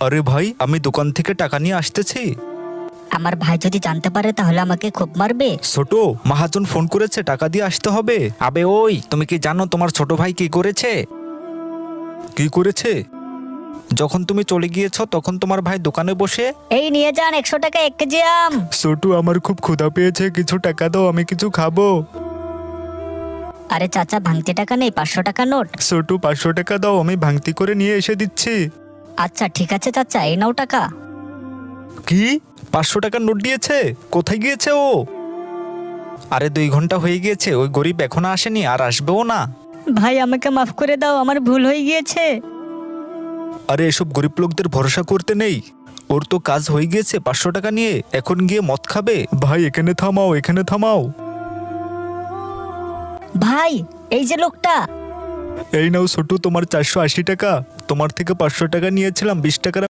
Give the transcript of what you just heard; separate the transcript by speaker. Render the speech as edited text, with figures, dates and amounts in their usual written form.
Speaker 1: আরে ভাই, আমি দোকান থেকে টাকা নিয়ে আসতেছি।
Speaker 2: আমার ভাই যদি জানতে পারে তাহলে আমাকে খুব মারবে।
Speaker 1: ছোট, মহাজন ফোন করেছে, টাকা দিয়ে আসতে হবে।
Speaker 3: আবে ওই, তুমি কি জানো তোমার ছোট ভাই কি করেছে?
Speaker 1: কি করেছে? যখন তুমি চলে গিয়েছো তখন তোমার ভাই দোকানে বসে,
Speaker 2: এই নিয়ে যান 100 টাকা 1 কেজি আম।
Speaker 1: ছোট, আমার খুব ক্ষুধা পেয়েছে, কিছু টাকা দাও, আমি কিছু খাবো।
Speaker 2: আরে চাচা, ভাঙতি টাকা নেই, 500 টাকা নোট।
Speaker 1: ছোট, 500 টাকা দাও, আমি ভাঙতি করে নিয়ে এসে দিচ্ছি।
Speaker 2: আচ্ছা ঠিক আছে চাচা, এই নাও টাকা।
Speaker 1: কি? 500 টাকার নোট দিয়েছে? কোথায় গিয়েছে ও?
Speaker 3: আরে 2 ঘন্টা হয়ে গিয়েছে, ওই গরিব এখনো আসেনি, আর আসবেও না।
Speaker 2: ভাই আমাকে মাফ করে দাও, আমার ভুল হয়ে গিয়েছে।
Speaker 1: আরে এসব গরিব লোকদের ভরসা করতে নেই। ওর তো কাজ হয়ে গিয়েছে 500 টাকা নিয়ে, এখন গিয়ে মদ খাবে। ভাই এখানে থামাও, এখানে থামাও।
Speaker 2: ভাই এই যে লোকটা।
Speaker 1: এই নাও ছোটু, তোমার 480 টাকা। তোমার থেকে 500 টাকা নিয়েছিলাম, 20 টাকার